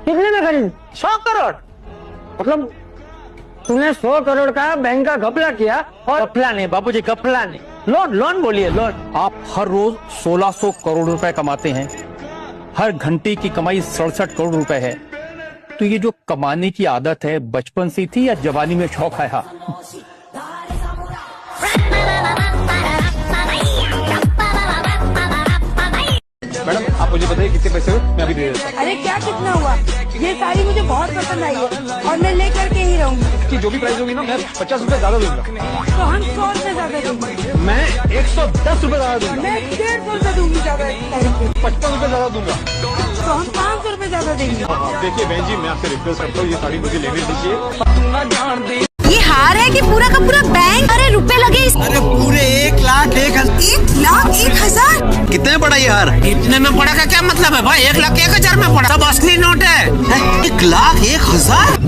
कितने में खरीद? 100 करोड़। मतलब तूने 100 करोड़ का बैंक का घपला किया और घपला नहीं बाबूजी, घपला नहीं, लोन लोन बोलिए लोन। आप हर रोज 1600 करोड़ रुपए कमाते हैं, हर घंटे की कमाई 67 करोड़ रुपए है। तो ये जो कमाने की आदत है बचपन से थी या जवानी में शौक आया? मैडम आप मुझे बताइए कितने पैसे हुए, मैं अभी दे देता हूँ। अरे क्या कितना हुआ? ये साड़ी मुझे बहुत पसंद आई है और मैं लेकर के ही रहूंगी। इसकी जो भी प्राइस होगी ना, मैं 50 रुपए ज्यादा दूंगा। तो हम 100 रुपए ज्यादा देंगे। मैं 110 रुपए ज्यादा दूंगा। मैं 150 रुपए दूंगी ज्यादा। 55 रुपए ज्यादा दूंगा। तो हम 500 रुपए ज्यादा देंगे। देखिए बहन जी, मैं आपसे रिक्वेस्ट करता हूँ, ये साड़ी मुझे लेने दीजिए। ये हार है कि पूरा का पूरा बैंक? अरे रुपए लगे अरे पूरे 1,01,000। कितने में पड़ा ये हार? इतने में पड़ा का क्या मतलब है भाई? 1,01,000 में पड़ा। सब असली नोट है। 1,01,000?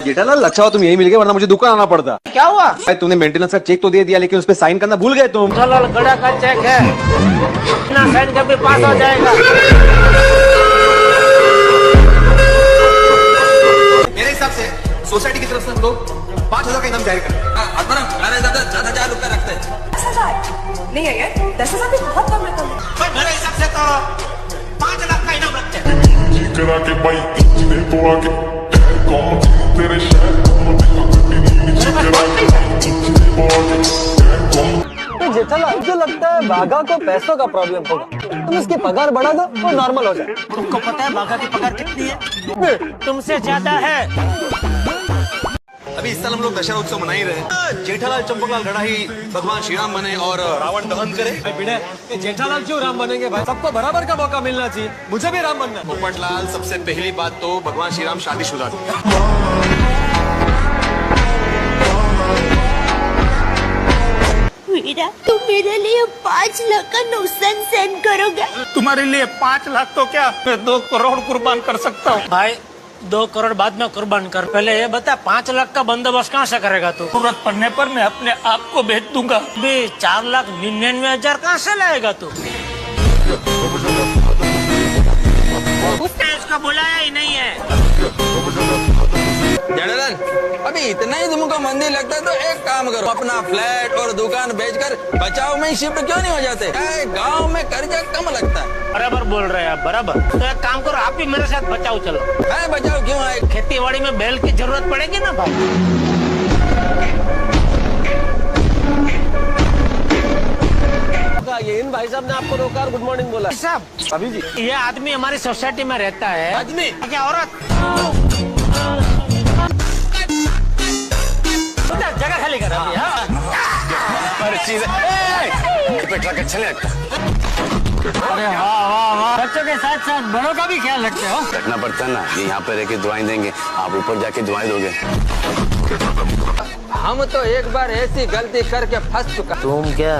जेठालाल अच्छा हो तुम यही मिल गए, वरना मुझे दुकान आना पड़ता। क्या हुआ? भाई तूने मेंटेनेंस का चेक तो दे दिया, लेकिन उस पर साइन करना भूल गए तुम। जेठालाल गड़ा का चेक है ना, साइन करके पास हो जाएगा। मेरे हिसाब से सोसाइटी की तरफ से हम लोग 5,000 का इनाम जारी करें। ज्यादा रुपए रखते हैं। 10,000 नहीं है यार, 10,000 भी बहुत कम रकम है। मेरे हिसाब से तो 5 लाख का इनाम रखते हैं। करा के भाई जिने को आके कौन तेरे शहर तो जेठालाल मुझे लगता है बाघा को पैसों का प्रॉब्लम होगा, तुम उसकी पगार बढ़ा दो वो नॉर्मल हो जाए। तुमको पता है बाघा की पगार कितनी है? तुमसे ज्यादा है। अभी इस साल हम लोग दशहरा उत्सव मना ही रहे हैं। जेठालाल चंपकलाल गड़ा ही भगवान श्री राम बने और रावण दहन करे। जेठालाल क्यों राम बनेंगे भाई? सबको बराबर का मौका मिलना चाहिए, मुझे भी राम बनना है। पोपटलाल, सबसे पहली बात तो भगवान श्री राम शादीशुदा थे। वीरा, तुम मेरे लिए 5 लाख का नुकसान सेंड करोगे? तुम्हारे लिए 5 लाख तो क्या, मैं 2 करोड़ कुर्बान कर सकता हूँ। भाई 2 करोड़ बाद में कुर्बान कर, पहले ये बता 5 लाख का बंदोबस्त कहाँ से करेगा तू? जरूरत पड़ने पर मैं अपने आप को बेच दूंगा। 4,99,000 कहाँ से लाएगा तू? उसने इसको बुलाया ही नहीं है। जेठालाल, अभी इतना ही तुमको मंदिर लगता है तो एक काम करो, अपना फ्लैट और दुकान बेचकर बचाव में शिफ्ट क्यों नहीं हो जाते? गांव में कर्जा कम लगता है। बराबर बोल रहे हैं आप, बराबर। तो एक काम करो, आप भी मेरे साथ बचाओ चलो। है बचाव क्यों आए? खेती बाड़ी में बैल की जरूरत पड़ेगी ना भाई। ये इन भाई साहब ने आपको रोका और गुड मॉर्निंग बोला। साहब अभी जी, ये आदमी हमारी सोसाइटी में रहता है। आदमी क्या औरत? जगह खाली कर अभी। अरे वाह वाह वाह, बच्चों के साथ साथ बड़ों का भी ख्याल रखते हो। रखना पड़ता है ना, ये यहाँ पे रह के दुआएं देंगे, आप ऊपर जाके दुआएं दोगे। हम तो एक बार ऐसी गलती करके फंस चुका। तुम क्या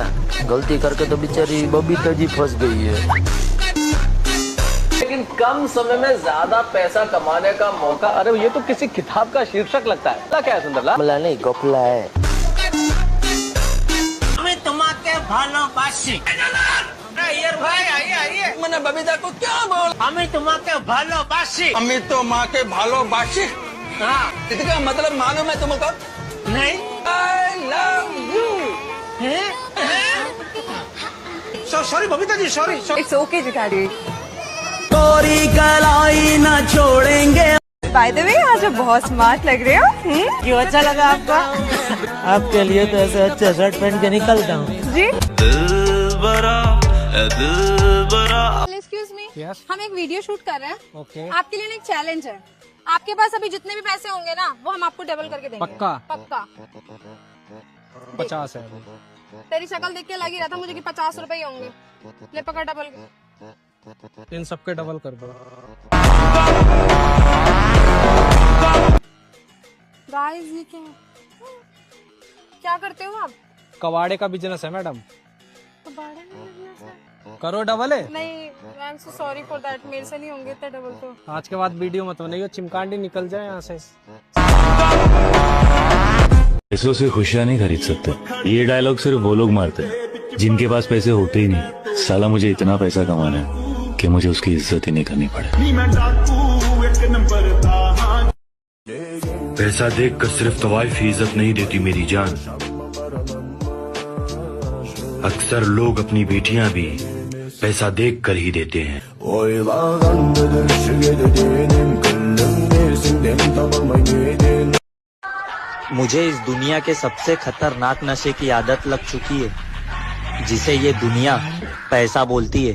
गलती करके तो बेचारी बबीता जी फंस गई है। लेकिन कम समय में ज्यादा पैसा कमाने का मौका, अरे ये तो किसी किताब का शीर्षक लगता है। क्या है सुंदरलाल? गपला नहीं गपला है। हमें तुम्हारे भालोबासी। भाई आइए आइए। मैंने बबीता को क्या बोल? हमें तुम्हारे भालोबासी। अमित तो माँ के भालोबासी। हाँ, इसका मतलब मालूम है तुमको? नहीं। I love you। Sorry Babita ji, sorry. It's okay Jethaji. कोरी कलाई ना छोड़ेंगे। बाय द वे आज आप बहुत स्मार्ट लग रहे हो। क्यों अच्छा लगा आपका? आपके लिए तो ऐसे अच्छे शर्ट पहन के निकलता हूँ जी। एक्सक्यूज मी, हम एक वीडियो शूट कर रहे हैं। आपके लिए एक चैलेंज है। आपके पास अभी जितने भी पैसे होंगे ना, वो हम आपको डबल करके देंगे। पक्का? पक्का। 50 है। तेरी शक्ल देख के लग ही रहा था मुझे कि 50 रुपए ही होंगे। ले पकड़ डबल। इन सबके डबल कर दो। गाइस ये क्या करते हो आप? कबाड़े का बिजनेस है मैडम। कबाड़े में business है? करो डबल है। नहीं, I am so sorry for that, मेरे से नहीं होंगे इतने डबल तो। आज के बाद वीडियो मत बनाइए, चिमकांडी निकल जाए यहाँ से। पैसों से खुशियां नहीं खरीद सकते, ये डायलॉग सिर्फ वो लोग मारते हैं जिनके पास पैसे होते ही नहीं, साला मुझे इतना पैसा कमाना है कि मुझे उसकी इज्जत ही नहीं करनी पड़े। पैसा देख कर सिर्फ तवाइफ ही इज्जत नहीं देती मेरी जान, अक्सर लोग अपनी बेटियां भी पैसा देख कर ही देते हैं। मुझे इस दुनिया के सबसे खतरनाक नशे की आदत लग चुकी है, जिसे ये दुनिया पैसा बोलती है।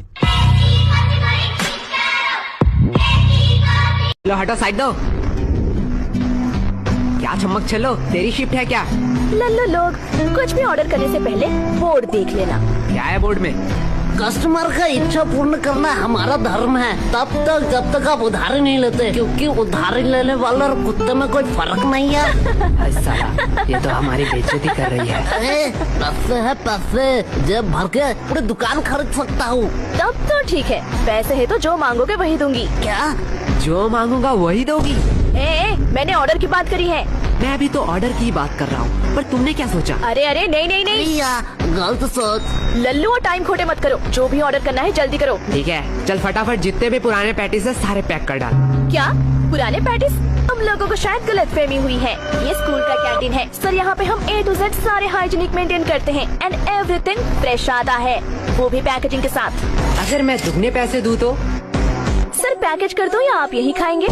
लो हटो, साइड दो। क्या चमक चलो, तेरी शिफ्ट है क्या? लल्लू लोग, कुछ भी ऑर्डर करने से पहले बोर्ड देख लेना। क्या है बोर्ड में? कस्टमर का इच्छा पूर्ण करना हमारा धर्म है, तब तक जब तक आप उधारी नहीं लेते, क्योंकि उधारी लेने वाले और कुत्ते में कोई फर्क नहीं है। साला, ये तो हमारी बेइज्जती कर रही है। अरे पैसे है पैसे, जेब भर के पूरी दुकान खरीद सकता हूँ। तब तो ठीक है, पैसे है तो जो मांगोगे वही दूंगी। क्या? जो मांगूंगा वही दोगी? मैंने ऑर्डर की बात करी है। मैं अभी तो ऑर्डर की बात कर रहा हूँ, पर तुमने क्या सोचा? अरे अरे नहीं नहीं नहीं, गलत सोच। लल्लू और टाइम खोटे मत करो, जो भी ऑर्डर करना है जल्दी करो। ठीक है, चल फटाफट जितने भी पुराने पैटीज है सारे पैक कर डाल। क्या पुराने पैटीज? तुम लोगों को शायद गलतफहमी हुई है, ये स्कूल का कैंटीन है सर। यहाँ पे हम A to Z सारे हाइजीनिक मेंटेन करते हैं एंड एवरीथिंग फ्रेश आता है, वो भी पैकेजिंग के साथ। अगर मैं दुगने पैसे दूँ तो? सर पैकेज कर दो या आप यही खाएंगे?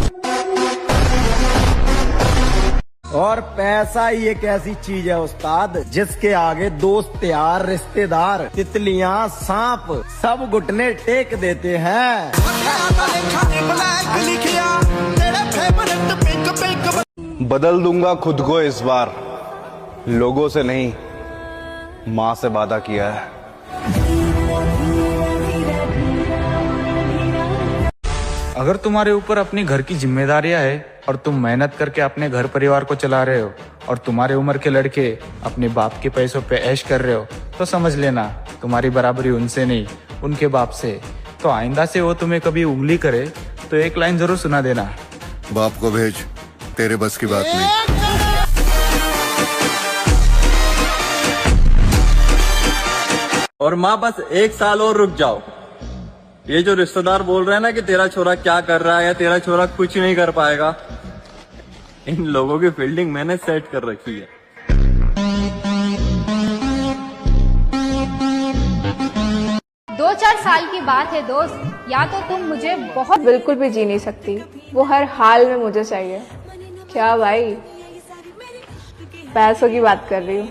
और पैसा ही एक ऐसी चीज है उस्ताद, जिसके आगे दोस्त यार रिश्तेदार तितलियां सांप सब घुटने टेक देते हैं। बदल दूंगा खुद को इस बार, लोगों से नहीं माँ से वादा किया है। अगर तुम्हारे ऊपर अपनी घर की जिम्मेदारियां है और तुम मेहनत करके अपने घर परिवार को चला रहे हो और तुम्हारे उम्र के लड़के अपने बाप के पैसों पे ऐश कर रहे हो, तो समझ लेना तुम्हारी बराबरी उनसे नहीं उनके बाप से। तो आइंदा से वो तुम्हें कभी उंगली करे तो एक लाइन जरूर सुना देना, बाप को भेज, तेरे बस की बात नहीं। और माँ बस 1 साल और रुक जाओ। ये जो रिश्तेदार बोल रहे हैं ना कि तेरा छोरा क्या कर रहा है या तेरा छोरा कुछ नहीं कर पाएगा, इन लोगों की फील्डिंग मैंने सेट कर रखी है। दो चार साल की बात है दोस्त, या तो तुम मुझे बहुत बिल्कुल भी जी नहीं सकती, वो हर हाल में मुझे चाहिए। क्या भाई, पैसों की बात कर रही हूँ।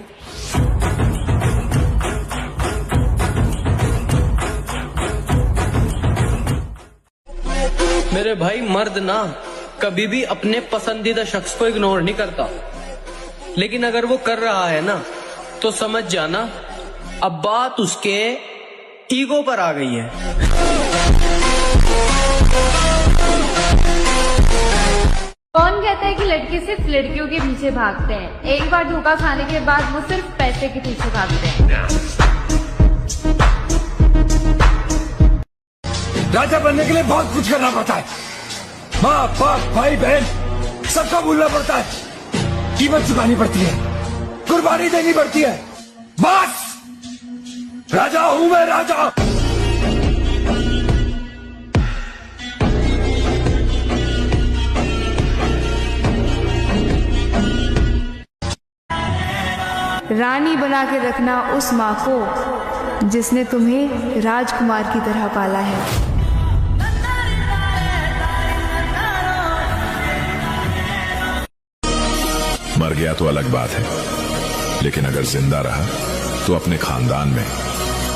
मेरे भाई, मर्द ना कभी भी अपने पसंदीदा शख्स को इग्नोर नहीं करता, लेकिन अगर वो कर रहा है ना तो समझ जाना अब बात उसके ईगो पर आ गई है। कौन कहता है कि लड़के सिर्फ लड़कियों के पीछे भागते हैं? एक बार धोखा खाने के बाद वो सिर्फ पैसे के पीछे भागते हैं। राजा बनने के लिए बहुत कुछ करना पड़ता है, माँ बाप भाई बहन सबका भूलना पड़ता है, कीमत चुकानी पड़ती है, कुर्बानी देनी पड़ती है। बस राजा हूं मैं, राजा। रानी बना के रखना उस माँ को जिसने तुम्हें राजकुमार की तरह पाला है। मर गया तो अलग बात है, लेकिन अगर जिंदा रहा तो अपने खानदान में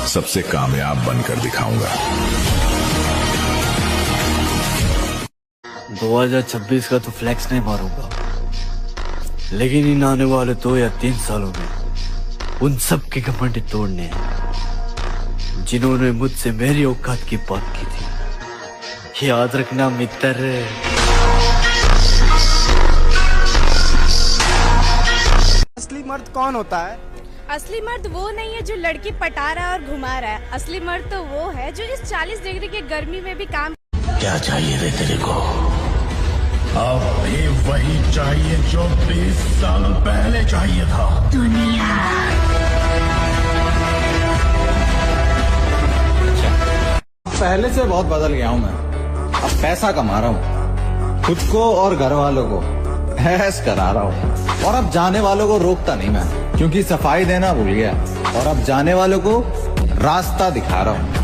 सबसे कामयाब बनकर दिखाऊंगा। 2026 का तो फ्लैक्स नहीं मारूंगा, लेकिन इन आने वाले 2 या 3 सालों में उन सब के घमंड तोड़ने हैं जिन्होंने मुझसे मेरी औकात की बात की थी। याद रखना मित्र। असली मर्द कौन होता है? असली मर्द वो नहीं है जो लड़की पटा रहा है और घुमा रहा है। असली मर्द तो वो है जो इस 40 डिग्री की गर्मी में भी काम। क्या चाहिए रे तेरे को? अब भी वही चाहिए जो 20 साल पहले चाहिए था। दुनिया पहले से बहुत बदल गया हूँ मैं। अब पैसा कमा रहा हूँ, खुद को और घर वालों को ऐश करा रहा हूँ, और अब जाने वालों को रोकता नहीं मैं, क्योंकि सफाई देना भूल गया, और अब जाने वालों को रास्ता दिखा रहा हूँ।